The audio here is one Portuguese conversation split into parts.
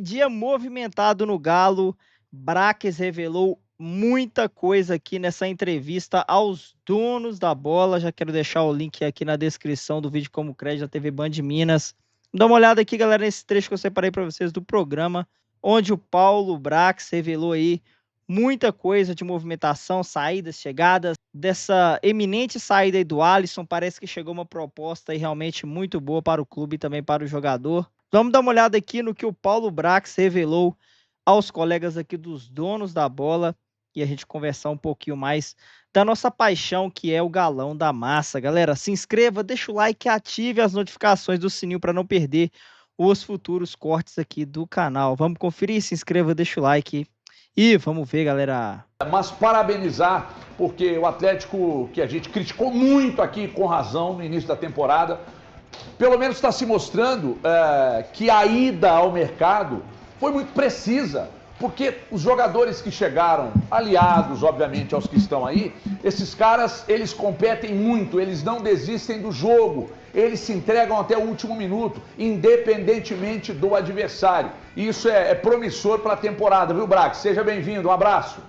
dia movimentado no Galo. Braques revelou muita coisa aqui nessa entrevista aos donos da bola. Já quero deixar o link aqui na descrição do vídeo como crédito da TV Band Minas. Dá uma olhada aqui, galera, nesse trecho que eu separei para vocês do programa, onde o Paulo Brax revelou aí muita coisa de movimentação, saídas, chegadas, dessa eminente saída aí do Alisson. Parece que chegou uma proposta aí realmente muito boa para o clube e também para o jogador. Vamos dar uma olhada aqui no que o Paulo Brax revelou aos colegas aqui dos donos da bola e a gente conversar um pouquinho mais da nossa paixão, que é o Galão da Massa. Galera, se inscreva, deixa o like e ative as notificações do sininho para não perder os futuros cortes aqui do canal. Vamos conferir? Se inscreva, deixa o like e vamos ver, galera. Mas parabenizar, porque o Atlético, que a gente criticou muito aqui, com razão, no início da temporada, pelo menos está se mostrando que a ida ao mercado foi muito precisa, porque os jogadores que chegaram, aliados, obviamente, aos que estão aí, esses caras, eles competem muito, eles não desistem do jogo, eles se entregam até o último minuto, independentemente do adversário. E isso é promissor para a temporada, viu, Brax? Seja bem-vindo, um abraço.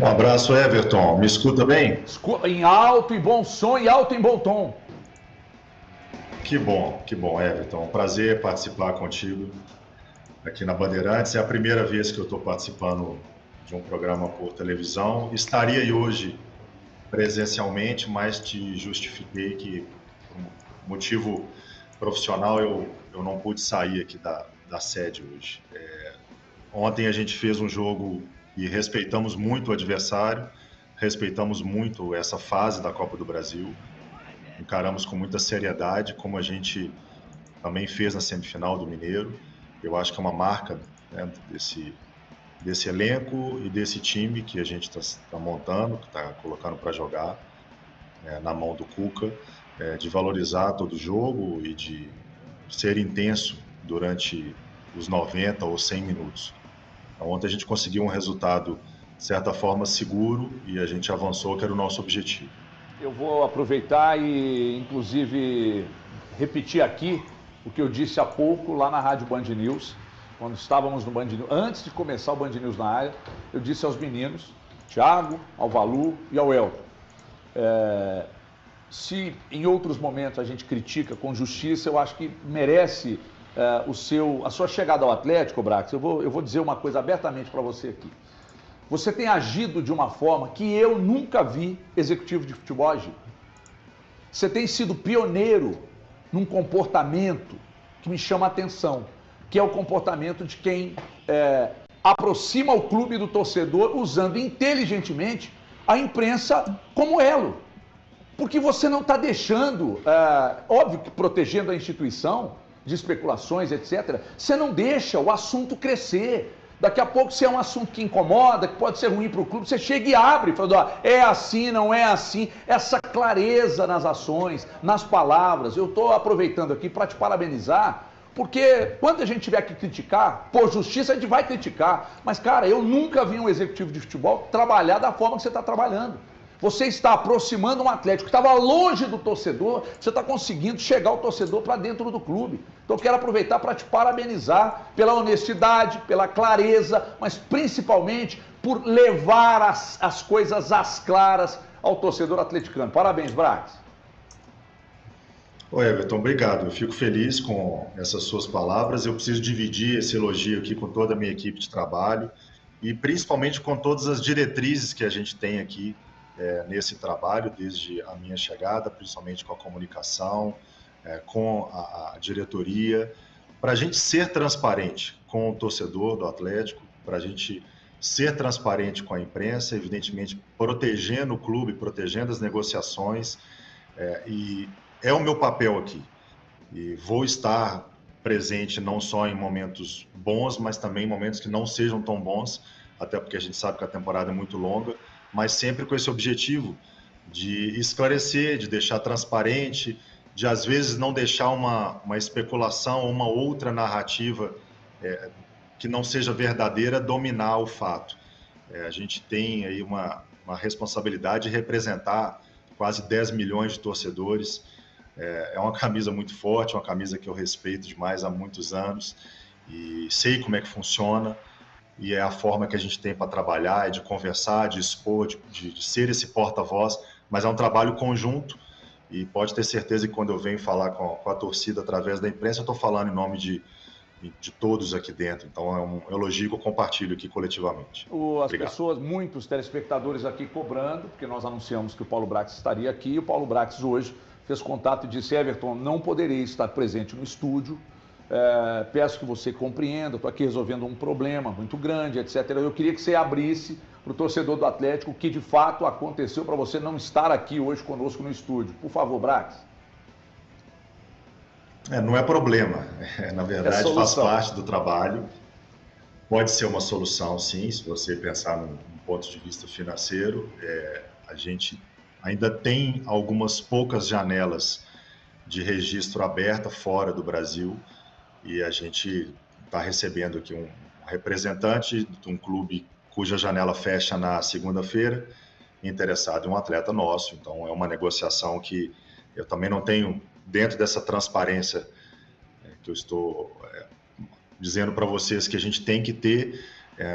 Um abraço, Everton. Me escuta bem? Em alto e bom som e alto em bom tom. Que bom, Everton. Um prazer participar contigo aqui na Bandeirantes. É a primeira vez que eu estou participando de um programa por televisão. Estaria aí hoje presencialmente, mas te justifiquei que, por motivo profissional, eu não pude sair aqui da sede hoje. Ontem a gente fez um jogo e respeitamos muito o adversário, respeitamos muito essa fase da Copa do Brasil, encaramos com muita seriedade, como a gente também fez na semifinal do Mineiro. Eu acho que é uma marca, né, desse elenco e desse time que a gente está montando, que está colocando para jogar na mão do Cuca, de valorizar todo o jogo e de ser intenso durante os 90 ou 100 minutos. Ontem a gente conseguiu um resultado, de certa forma, seguro e a gente avançou, que era o nosso objetivo. Eu vou aproveitar e, inclusive, repetir aqui o que eu disse há pouco lá na Rádio Band News, quando estávamos no Band News, antes de começar o Band News na área, eu disse aos meninos, Thiago, ao Valu e ao Elton, se em outros momentos a gente critica com justiça, eu acho que merece a sua chegada ao Atlético, Brax. Eu vou dizer uma coisa abertamente para você aqui. Você tem agido de uma forma que eu nunca vi executivo de futebol agir. Você tem sido pioneiro num comportamento que me chama a atenção, que é o comportamento de quem aproxima o clube do torcedor usando inteligentemente a imprensa como elo. Porque você não está deixando, óbvio que protegendo a instituição de especulações, etc., você não deixa o assunto crescer. Daqui a pouco, se é um assunto que incomoda, que pode ser ruim para o clube, você chega e abre, falando, é assim, não é assim. Essa clareza nas ações, nas palavras. Eu estou aproveitando aqui para te parabenizar, porque quando a gente tiver que criticar, por justiça a gente vai criticar. Mas, cara, eu nunca vi um executivo de futebol trabalhar da forma que você está trabalhando. Você está aproximando um Atlético que estava longe do torcedor, você está conseguindo chegar o torcedor para dentro do clube. Então eu quero aproveitar para te parabenizar pela honestidade, pela clareza, mas principalmente por levar as coisas às claras ao torcedor atleticano. Parabéns, Brax. Oi, Everton, obrigado. Eu fico feliz com essas suas palavras. Eu preciso dividir esse elogio aqui com toda a minha equipe de trabalho e principalmente com todas as diretrizes que a gente tem aqui nesse trabalho, desde a minha chegada, principalmente com a comunicação, com a diretoria, para a gente ser transparente com o torcedor do Atlético, para a gente ser transparente com a imprensa, evidentemente protegendo o clube, protegendo as negociações, e é o meu papel aqui. E vou estar presente não só em momentos bons, mas também em momentos que não sejam tão bons, até porque a gente sabe que a temporada é muito longa, mas sempre com esse objetivo de esclarecer, de deixar transparente, de às vezes não deixar uma especulação ou uma outra narrativa que não seja verdadeira dominar o fato. A gente tem aí uma responsabilidade de representar quase 10 milhões de torcedores, É uma camisa muito forte, uma camisa que eu respeito demais há muitos anos e sei como é que funciona e é a forma que a gente tem para trabalhar, é de conversar, de expor, de ser esse porta-voz, mas é um trabalho conjunto e pode ter certeza que quando eu venho falar com a torcida através da imprensa, eu estou falando em nome de todos aqui dentro. Então é um elogio que eu compartilho aqui coletivamente. As pessoas, muitos telespectadores aqui cobrando, porque nós anunciamos que o Paulo Brax estaria aqui, e o Paulo Brax hoje fez contato e disse: Everton, não poderei estar presente no estúdio, peço que você compreenda, estou aqui resolvendo um problema muito grande, etc. Eu queria que você abrisse para o torcedor do Atlético o que de fato aconteceu para você não estar aqui hoje conosco no estúdio. Por favor, Brax. Não é problema, na verdade faz parte do trabalho. Pode ser uma solução, sim, se você pensar num ponto de vista financeiro. A gente ainda tem algumas poucas janelas de registro aberta fora do Brasil e a gente está recebendo aqui um representante de um clube cuja janela fecha na segunda-feira, interessado em um atleta nosso. Então é uma negociação que eu também não tenho, dentro dessa transparência que eu estou dizendo para vocês que a gente tem que ter,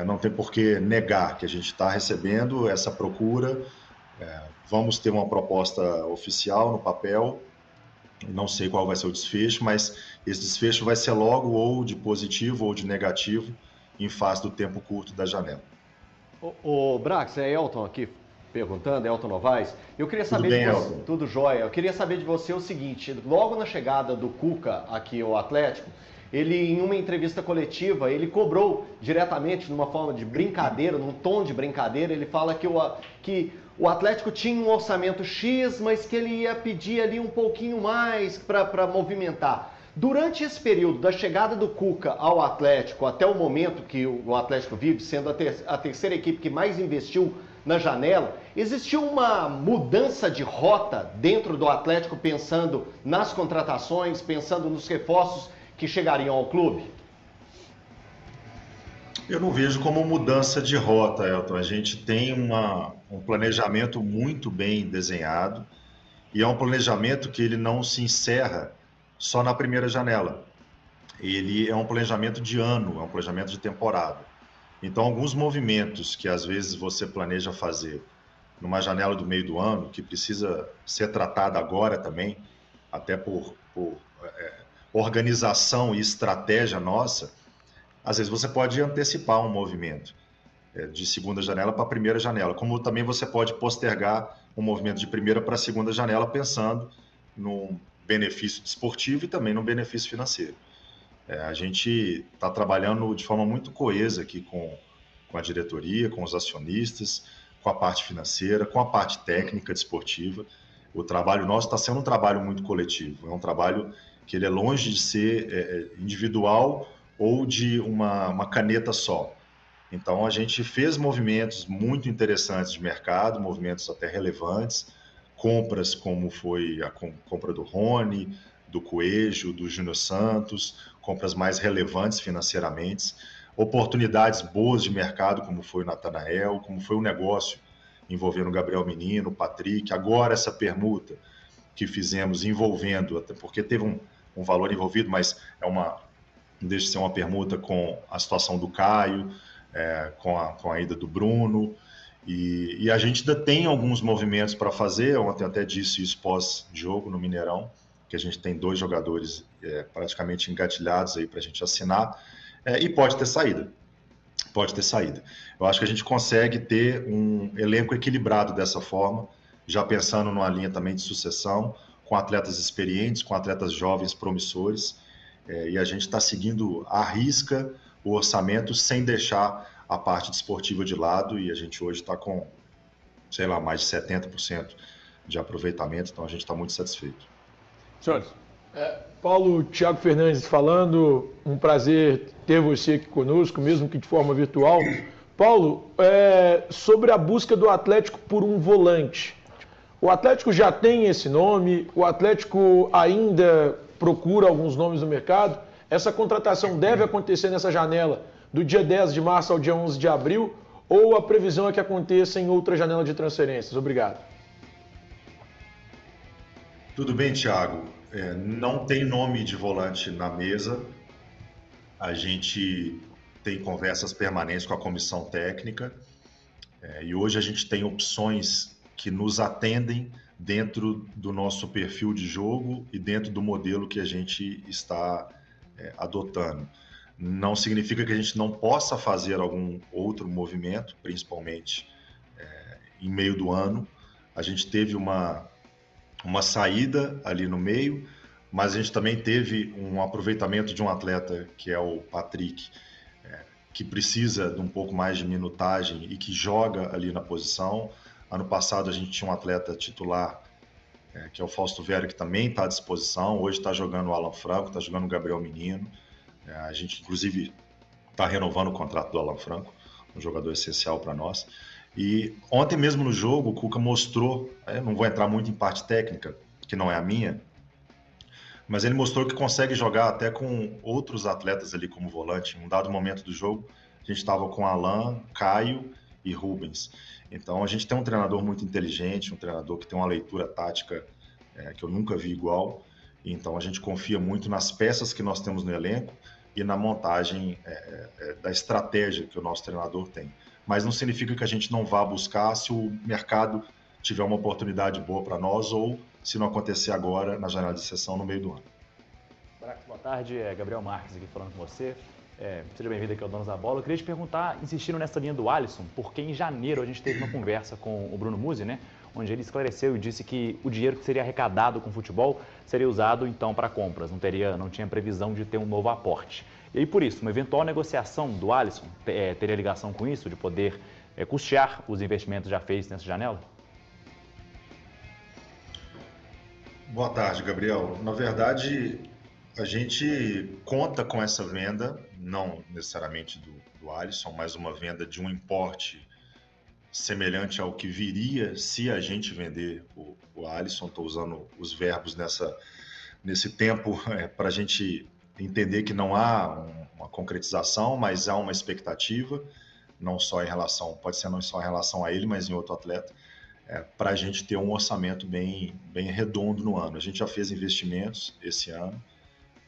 não tem por que negar que a gente está recebendo essa procura. Vamos ter uma proposta oficial no papel, não sei qual vai ser o desfecho, mas esse desfecho vai ser logo ou de positivo ou de negativo em face do tempo curto da janela. O Brax, é Elton aqui perguntando, Elton Novaes. Eu queria saber Tudo bem, de você, Elton? Tudo jóia. Eu queria saber de você o seguinte: logo na chegada do Cuca aqui ao Atlético, ele, em uma entrevista coletiva, ele cobrou diretamente, numa forma de brincadeira, num tom de brincadeira, ele fala que o Atlético tinha um orçamento X, mas que ele ia pedir ali um pouquinho mais para movimentar. Durante esse período da chegada do Cuca ao Atlético, até o momento que o Atlético vive, sendo a terceira equipe que mais investiu na janela, existiu uma mudança de rota dentro do Atlético, pensando nas contratações, pensando nos reforços que chegariam ao clube? Eu não vejo como mudança de rota, Elton. A gente tem um planejamento muito bem desenhado e é um planejamento que ele não se encerra só na primeira janela. Ele é um planejamento de ano, é um planejamento de temporada. Então, alguns movimentos que às vezes você planeja fazer numa janela do meio do ano, que precisa ser tratada agora também, até por organização e estratégia nossa, às vezes você pode antecipar um movimento de segunda janela para primeira janela, como também você pode postergar um movimento de primeira para segunda janela, pensando no benefício desportivo e também no benefício financeiro. A gente está trabalhando de forma muito coesa aqui com a diretoria, com os acionistas, com a parte financeira, com a parte técnica desportiva. O trabalho nosso está sendo um trabalho muito coletivo, é um trabalho que ele é longe de ser individual ou de uma caneta só. Então, a gente fez movimentos muito interessantes de mercado, movimentos até relevantes, compras como foi a compra do Rony, do Coelho, do Júnior Santos, compras mais relevantes financeiramente, oportunidades boas de mercado, como foi o Natanael, como foi o negócio envolvendo o Gabriel Menino, o Patrick, agora essa permuta que fizemos envolvendo, até porque teve um valor envolvido, mas não deixa de ser uma permuta com a situação do Caio, com a ida do Bruno, e a gente ainda tem alguns movimentos para fazer. Ontem até disse isso pós-jogo no Mineirão, que a gente tem 2 jogadores praticamente engatilhados aí para a gente assinar, e pode ter saída. Eu acho que a gente consegue ter um elenco equilibrado dessa forma, já pensando numa linha também de sucessão, com atletas experientes, com atletas jovens promissores, e a gente está seguindo à risca o orçamento sem deixar a parte desportiva de lado, e a gente hoje está com, sei lá, mais de 70% de aproveitamento, então a gente está muito satisfeito. Senhores. Paulo, Thiago Fernandes falando, um prazer ter você aqui conosco, mesmo que de forma virtual. Paulo, sobre a busca do Atlético por um volante. O Atlético já tem esse nome, o Atlético ainda procura alguns nomes no mercado. Essa contratação deve acontecer nessa janela do dia 10 de março ao dia 11 de abril, ou a previsão é que aconteça em outra janela de transferências? Obrigado. Tudo bem, Thiago. Não tem nome de volante na mesa. A gente tem conversas permanentes com a comissão técnica e hoje a gente tem opções que nos atendem dentro do nosso perfil de jogo e dentro do modelo que a gente está adotando. Não significa que a gente não possa fazer algum outro movimento, principalmente em meio do ano. A gente teve uma saída ali no meio, mas a gente também teve um aproveitamento de um atleta que é o Patrick, que precisa de um pouco mais de minutagem e que joga ali na posição. Ano passado a gente tinha um atleta titular, que é o Fausto Vera, que também está à disposição. Hoje está jogando o Alan Franco, está jogando o Gabriel Menino. A gente, inclusive, está renovando o contrato do Alan Franco, um jogador essencial para nós. E ontem mesmo no jogo, o Cuca mostrou, não vou entrar muito em parte técnica, que não é a minha, mas ele mostrou que consegue jogar até com outros atletas ali como volante. Em um dado momento do jogo, a gente estava com Alan, Caio e Rubens. Então a gente tem um treinador muito inteligente, um treinador que tem uma leitura tática que eu nunca vi igual. Então a gente confia muito nas peças que nós temos no elenco e na montagem da estratégia que o nosso treinador tem. Mas não significa que a gente não vá buscar se o mercado tiver uma oportunidade boa para nós ou se não acontecer agora na janela de sessão no meio do ano. Brax, boa tarde. Gabriel Marques aqui falando com você. Seja bem-vindo aqui ao Donos da Bola. Eu queria te perguntar, insistindo nessa linha do Alisson, porque em janeiro a gente teve uma conversa com o Bruno Musi, né? Onde ele esclareceu e disse que o dinheiro que seria arrecadado com o futebol seria usado então para compras, não tinha previsão de ter um novo aporte. E aí por isso, uma eventual negociação do Alisson teria ligação com isso, de poder custear os investimentos já feitos nessa janela? Boa tarde, Gabriel. Na verdade, a gente conta com essa venda, não necessariamente do Alisson, mas uma venda de um importe semelhante ao que viria se a gente vender o Alisson. Estou usando os verbos nesse tempo para a gente entender que não há uma concretização, mas há uma expectativa, não só em relação, pode ser não só em relação a ele, mas em outro atleta, para a gente ter um orçamento bem redondo no ano. A gente já fez investimentos esse ano,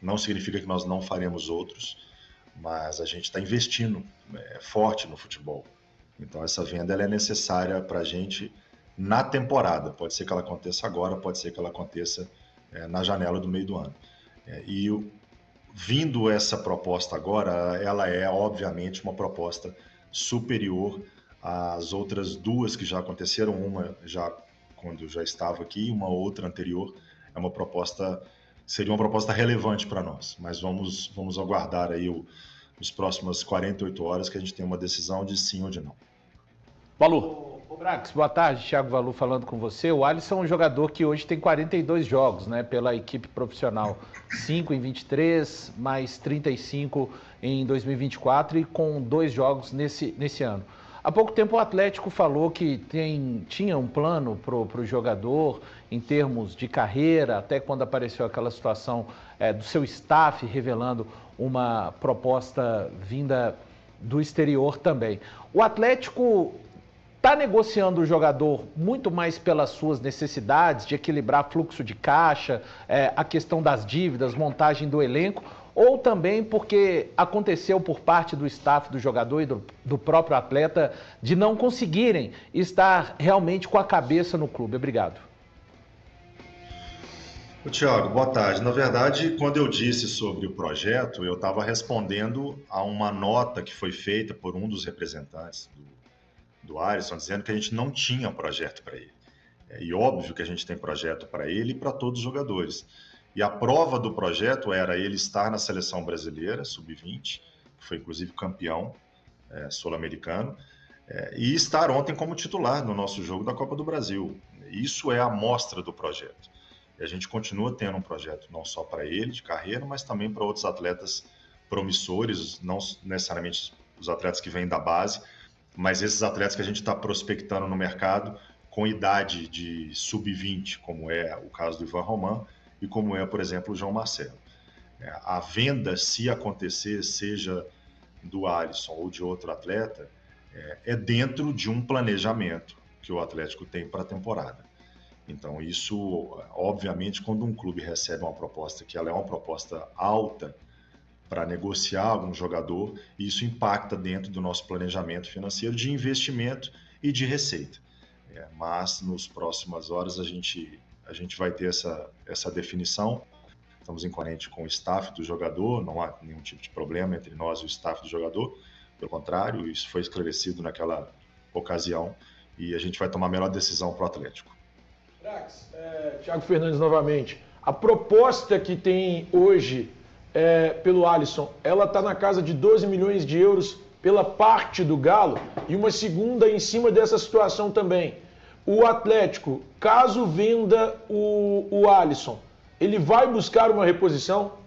não significa que nós não faremos outros, mas a gente está investindo forte no futebol. Então essa venda ela é necessária para a gente na temporada. Pode ser que ela aconteça agora, pode ser que ela aconteça na janela do meio do ano. Vindo essa proposta agora, ela é obviamente uma proposta superior às outras duas que já aconteceram, uma já quando eu já estava aqui, uma outra anterior. Seria uma proposta relevante para nós, mas vamos aguardar aí os próximas 48 horas que a gente tem uma decisão de sim ou de não. Valu. Ô Brax, boa tarde, Thiago Valu falando com você. O Alisson é um jogador que hoje tem 42 jogos, né, pela equipe profissional. 5 em 23, mais 35 em 2024 e com 2 jogos nesse ano. Há pouco tempo o Atlético falou que tinha um plano para o jogador em termos de carreira, até quando apareceu aquela situação do seu staff revelando uma proposta vinda do exterior também. O Atlético está negociando o jogador muito mais pelas suas necessidades de equilibrar fluxo de caixa, a questão das dívidas, montagem do elenco, ou também porque aconteceu por parte do staff do jogador e do próprio atleta de não conseguirem estar realmente com a cabeça no clube. Obrigado. Thiago, boa tarde. Na verdade, quando eu disse sobre o projeto, eu estava respondendo a uma nota que foi feita por um dos representantes do Alisson, dizendo que a gente não tinha projeto para ele. E óbvio que a gente tem projeto para ele e para todos os jogadores. E a prova do projeto era ele estar na seleção brasileira, sub-20, que foi inclusive campeão sul-americano, e estar ontem como titular no nosso jogo da Copa do Brasil. Isso é a amostra do projeto. E a gente continua tendo um projeto não só para ele, de carreira, mas também para outros atletas promissores, não necessariamente os atletas que vêm da base, mas esses atletas que a gente está prospectando no mercado com idade de sub-20, como é o caso do Ivan Roman e como é, por exemplo, o João Marcelo. A venda, se acontecer, seja do Alisson ou de outro atleta, é dentro de um planejamento que o Atlético tem para a temporada. Então, isso, obviamente, quando um clube recebe uma proposta que ela é uma proposta alta para negociar algum jogador, isso impacta dentro do nosso planejamento financeiro de investimento e de receita. Mas, nas próximas horas, a gente vai ter essa definição. Estamos em corrente com o staff do jogador, não há nenhum tipo de problema entre nós e o staff do jogador. Pelo contrário, isso foi esclarecido naquela ocasião e a gente vai tomar a melhor decisão para o Atlético. Brax, Thiago Fernandes novamente. A proposta que tem hoje pelo Alisson, ela está na casa de 12 milhões de euros pela parte do Galo e uma segunda em cima dessa situação também. O Atlético, caso venda o Alisson, ele vai buscar uma reposição?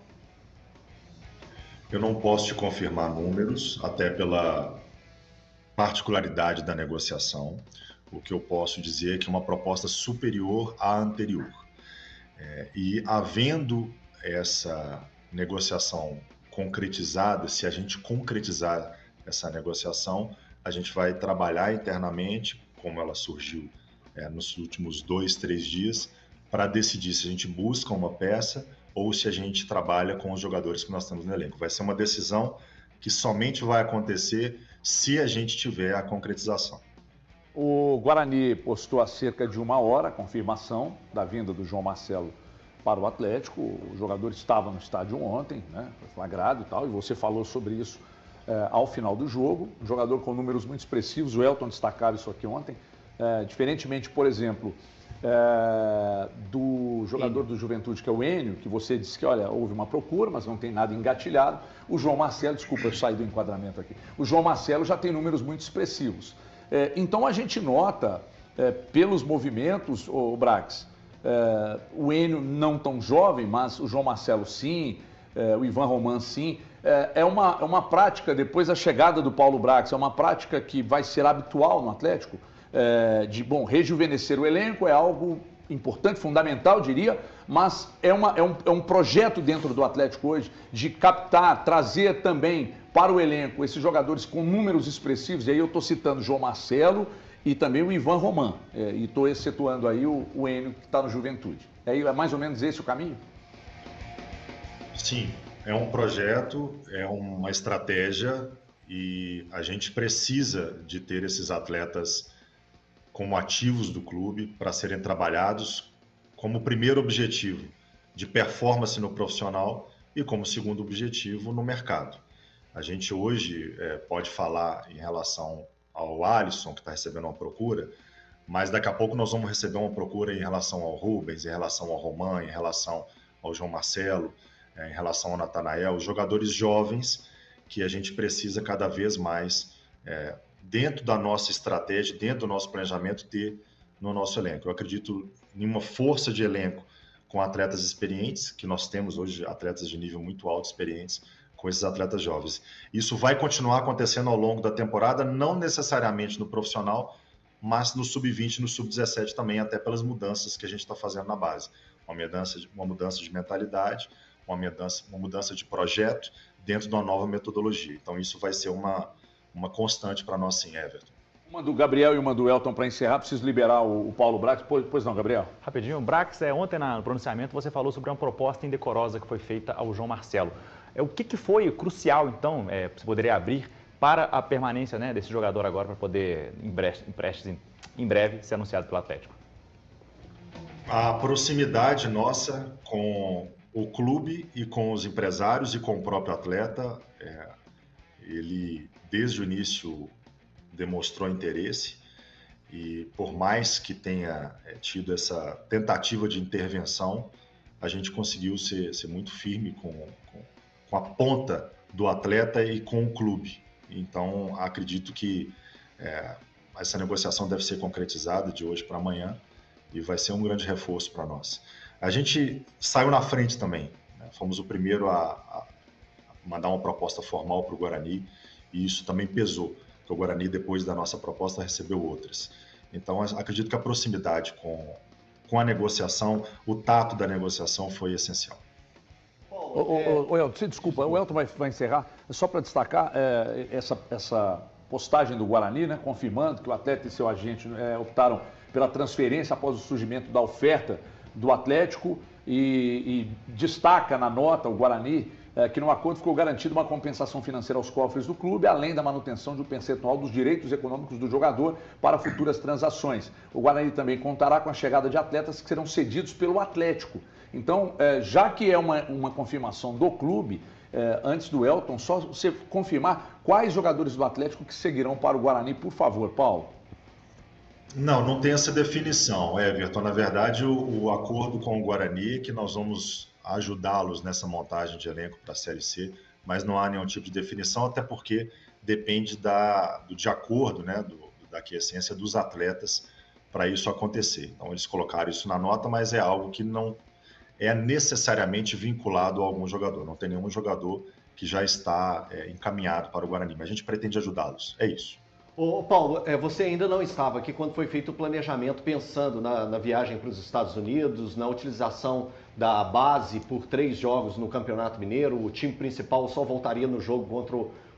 Eu não posso te confirmar números, até pela particularidade da negociação. O que eu posso dizer é que é uma proposta superior à anterior. E havendo essa negociação concretizada, se a gente concretizar essa negociação, a gente vai trabalhar internamente, como ela surgiu nos últimos 2, 3 dias, para decidir se a gente busca uma peça ou se a gente trabalha com os jogadores que nós temos no elenco. Vai ser uma decisão que somente vai acontecer se a gente tiver a concretização. O Guarani postou há cerca de 1 hora a confirmação da vinda do João Marcelo para o Atlético. O jogador estava no estádio ontem, né, foi flagrado e tal, e você falou sobre isso ao final do jogo. Um jogador com números muito expressivos, o Elton destacava isso aqui ontem. Diferentemente, por exemplo, do jogador do Juventude, que é o Enio, que você disse que, olha, houve uma procura, mas não tem nada engatilhado. O João Marcelo, desculpa, eu saí do enquadramento aqui. O João Marcelo já tem números muito expressivos. Então a gente nota, pelos movimentos, o Brax, o Enio não tão jovem, mas o João Marcelo sim, o Ivan Roman sim. É uma prática, depois da chegada do Paulo Brax, é uma prática que vai ser habitual no Atlético, rejuvenescer o elenco é algo importante, fundamental, diria, mas é um projeto dentro do Atlético hoje de captar, trazer também para o elenco esses jogadores com números expressivos, e aí eu estou citando o João Marcelo e também o Ivan Roman, e estou excetuando aí o Enio, que está no Juventude. É mais ou menos esse o caminho? Sim, é um projeto, é uma estratégia e a gente precisa de ter esses atletas como ativos do clube para serem trabalhados como primeiro objetivo de performance no profissional e como segundo objetivo no mercado. A gente hoje pode falar em relação ao Alisson, que está recebendo uma procura, mas daqui a pouco nós vamos receber uma procura em relação ao Rubens, em relação ao Roman, em relação ao João Marcelo, em relação ao Natanael, jogadores jovens que a gente precisa cada vez mais dentro da nossa estratégia, dentro do nosso planejamento, ter no nosso elenco. Eu acredito em uma força de elenco com atletas experientes, que nós temos hoje atletas de nível muito alto, experientes, com esses atletas jovens. Isso vai continuar acontecendo ao longo da temporada, não necessariamente no profissional, mas no sub-20 e no sub-17 também, até pelas mudanças que a gente está fazendo na base. Uma mudança de mentalidade, uma mudança de projeto dentro de uma nova metodologia. Então isso vai ser uma constante para nós sim, Everton. Uma do Gabriel e uma do Elton para encerrar. Preciso liberar o Paulo Brax. Pois não, Gabriel? Rapidinho, Brax, ontem no pronunciamento você falou sobre uma proposta indecorosa que foi feita ao João Marcelo. O que foi crucial, então, você poderia abrir para a permanência desse jogador agora para poder, em breve, ser anunciado pelo Atlético? A proximidade nossa com o clube e com os empresários e com o próprio atleta, ele desde o início demonstrou interesse e por mais que tenha tido essa tentativa de intervenção, a gente conseguiu ser muito firme com a ponta do atleta e com o clube. Então acredito que essa negociação deve ser concretizada de hoje para amanhã e vai ser um grande reforço para nós. A gente saiu na frente também, fomos o primeiro a mandar uma proposta formal para o Guarani e isso também pesou, porque o Guarani, depois da nossa proposta, recebeu outras. Então, acredito que a proximidade com a negociação, o tato da negociação foi essencial. O Elton, desculpa, o Elton vai encerrar. Só para destacar essa postagem do Guarani, confirmando que o atleta e seu agente optaram pela transferência após o surgimento da oferta do Atlético e destaca na nota o Guarani que no acordo ficou garantida uma compensação financeira aos cofres do clube, além da manutenção de um percentual dos direitos econômicos do jogador para futuras transações. O Guarani também contará com a chegada de atletas que serão cedidos pelo Atlético. Então, já que é uma confirmação do clube, antes do Elton, só você confirmar quais jogadores do Atlético que seguirão para o Guarani, por favor, Paulo. Não tem essa definição, Everton. Na verdade, o acordo com o Guarani é que nós vamos ajudá-los nessa montagem de elenco para a Série C, mas não há nenhum tipo de definição, até porque depende de acordo, né, da aquiescência dos atletas para isso acontecer. Então, eles colocaram isso na nota, mas é algo que não é necessariamente vinculado a algum jogador. Não tem nenhum jogador que já está encaminhado para o Guarani, mas a gente pretende ajudá-los. É isso. Ô Paulo, você ainda não estava aqui quando foi feito o planejamento pensando na viagem para os Estados Unidos, na utilização da base por 3 jogos no Campeonato Mineiro, o time principal só voltaria no jogo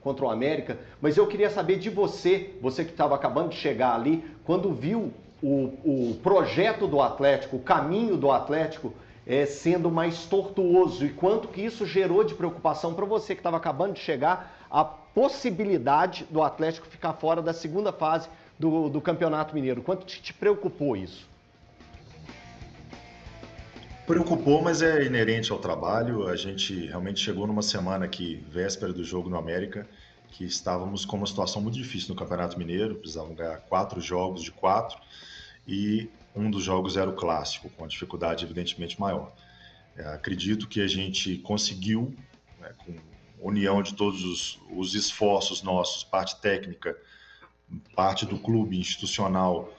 contra o América, mas eu queria saber de você que estava acabando de chegar ali, quando viu o projeto do Atlético, o caminho do Atlético sendo mais tortuoso, e quanto que isso gerou de preocupação para você que estava acabando de chegar, a possibilidade do Atlético ficar fora da segunda fase do Campeonato Mineiro. Quanto te preocupou isso? Preocupou, mas é inerente ao trabalho. A gente realmente chegou numa semana aqui, véspera do jogo no América, que estávamos com uma situação muito difícil no Campeonato Mineiro, precisavam ganhar 4 jogos de 4, e um dos jogos era o clássico, com a dificuldade evidentemente maior. Acredito que a gente conseguiu, com união de todos os esforços nossos, parte técnica, parte do clube institucional,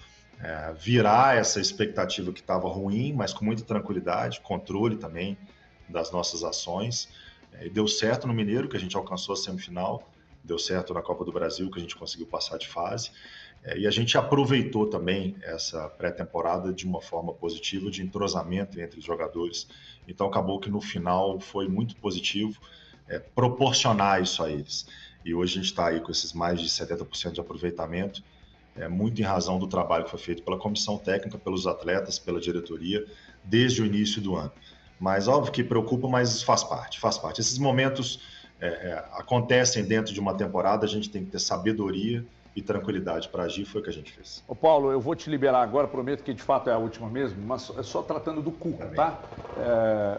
virar essa expectativa que estava ruim, mas com muita tranquilidade, controle também das nossas ações. E deu certo no Mineiro, que a gente alcançou a semifinal, deu certo na Copa do Brasil, que a gente conseguiu passar de fase. E a gente aproveitou também essa pré-temporada de uma forma positiva, de entrosamento entre os jogadores. Então acabou que no final foi muito positivo proporcionar isso a eles. E hoje a gente está aí com esses mais de 70% de aproveitamento, muito em razão do trabalho que foi feito pela comissão técnica, pelos atletas, pela diretoria, desde o início do ano. Mas óbvio que preocupa, mas faz parte. Esses momentos acontecem dentro de uma temporada, a gente tem que ter sabedoria e tranquilidade para agir, foi o que a gente fez. Ô Paulo, eu vou te liberar agora, prometo que de fato é a última mesmo, mas é só tratando do Cuca, tá?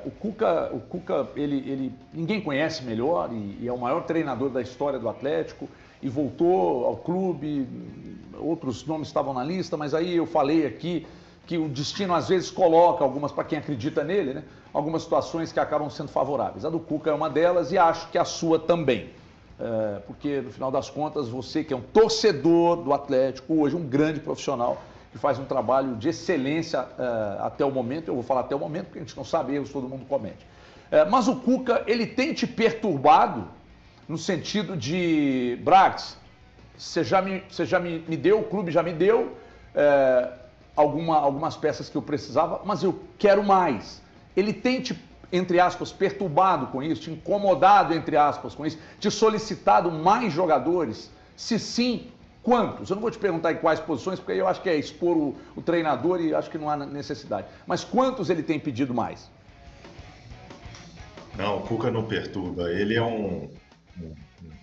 O Cuca, ele ninguém conhece melhor e é o maior treinador da história do Atlético e voltou ao clube, outros nomes estavam na lista, mas aí eu falei aqui que o destino às vezes coloca algumas, para quem acredita nele, né? Algumas situações que acabam sendo favoráveis. A do Cuca é uma delas e acho que a sua também. Porque no final das contas, você que é um torcedor do Atlético, hoje um grande profissional, que faz um trabalho de excelência até o momento, eu vou falar até o momento, porque a gente não sabe, erros todo mundo comete. Mas o Cuca, ele tem te perturbado no sentido de, Brax, você já me deu, o clube já me deu algumas peças que eu precisava, mas eu quero mais. Ele tem te, entre aspas, perturbado com isso, te incomodado, entre aspas, com isso, te solicitado mais jogadores? Se sim, quantos? Eu não vou te perguntar em quais posições, porque aí eu acho que é expor o treinador e acho que não há necessidade. Mas quantos ele tem pedido mais? Não, o Cuca não perturba. Ele é um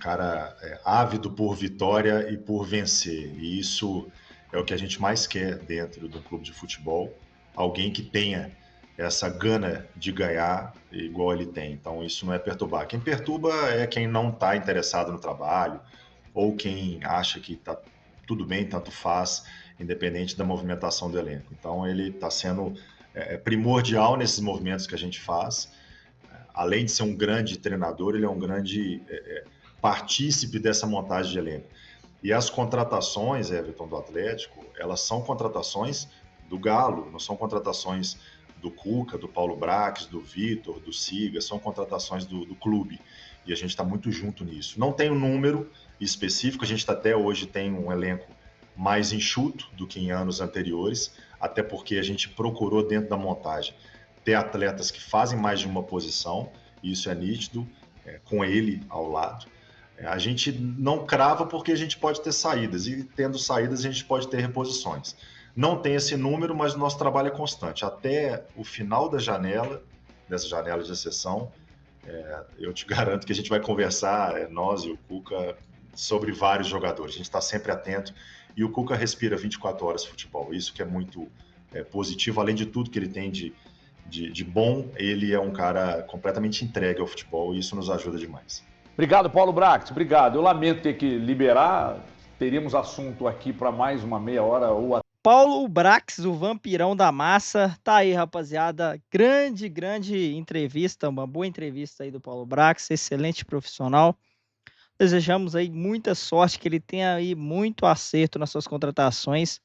cara ávido por vitória e por vencer. E isso é o que a gente mais quer dentro do clube de futebol. Alguém que tenha essa gana de ganhar igual ele tem. Então isso não é perturbar. Quem perturba é quem não está interessado no trabalho ou quem acha que está tudo bem, tanto faz, independente da movimentação do elenco. Então ele está sendo primordial nesses movimentos que a gente faz. Além de ser um grande treinador, ele é um grande partícipe dessa montagem de elenco. E as contratações, Everton, do Atlético, elas são contratações do Galo, não são contratações do Cuca, do Paulo Brax, do Vitor, do Siga, são contratações do clube. E a gente está muito junto nisso. Não tem um número específico, a gente até hoje tem um elenco mais enxuto do que em anos anteriores, até porque a gente procurou dentro da montagem ter atletas que fazem mais de uma posição, e isso é nítido, com ele ao lado. A gente não crava porque a gente pode ter saídas, e tendo saídas a gente pode ter reposições. não tem esse número, mas o nosso trabalho é constante. Até o final da janela, dessa janela de exceção, eu te garanto que a gente vai conversar, nós e o Cuca, sobre vários jogadores. A gente está sempre atento e o Cuca respira 24 horas de futebol. Isso que é muito positivo, além de tudo que ele tem de bom, ele é um cara completamente entregue ao futebol e isso nos ajuda demais. Obrigado, Paulo Brax. Obrigado. Eu lamento ter que liberar. Teríamos assunto aqui para mais uma meia hora ou até. Paulo Brax, o vampirão da massa. Tá aí, rapaziada. Grande entrevista, uma boa entrevista aí do Paulo Brax, excelente profissional. Desejamos aí muita sorte, que ele tenha aí muito acerto nas suas contratações,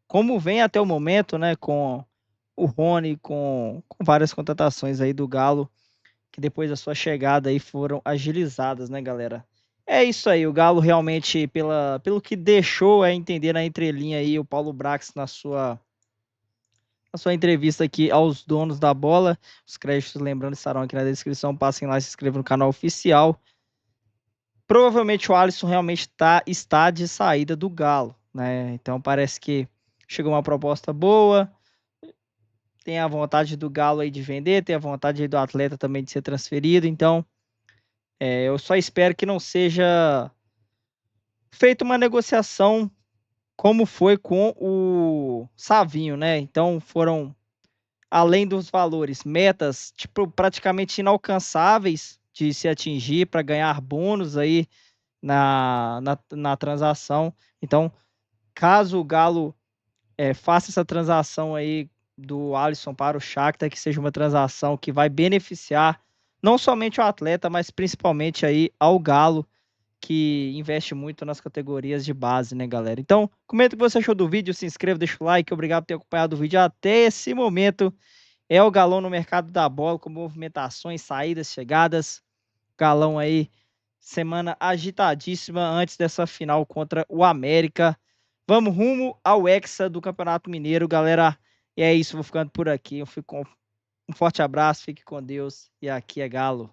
como vem até o momento, né, com o Rony, com várias contratações aí do Galo, que depois da sua chegada aí foram agilizadas, né, galera? É isso aí, o Galo realmente, pelo que deixou a entender na entrelinha aí, o Paulo Brax na sua entrevista aqui aos donos da bola, os créditos, lembrando, estarão aqui na descrição, passem lá e se inscrevam no canal oficial. Provavelmente o Alisson realmente está de saída do Galo, né? Então parece que chegou uma proposta boa, tem a vontade do Galo aí de vender, tem a vontade aí do atleta também de ser transferido, então eu só espero que não seja feita uma negociação como foi com o Savinho, né? Então foram, além dos valores, metas tipo praticamente inalcançáveis de se atingir para ganhar bônus aí na transação. Então, caso o Galo faça essa transação aí do Alisson para o Shakhtar, que seja uma transação que vai beneficiar não somente o atleta, mas principalmente aí ao Galo, que investe muito nas categorias de base, né, galera? Então, comenta o que você achou do vídeo, se inscreva, deixa o like, obrigado por ter acompanhado o vídeo até esse momento. É o Galão no mercado da bola, com movimentações, saídas, chegadas. Galão aí, semana agitadíssima antes dessa final contra o América. Vamos rumo ao Hexa do Campeonato Mineiro, galera. E é isso, vou ficando por aqui. Eu fico com um forte abraço, fique com Deus e aqui é Galo.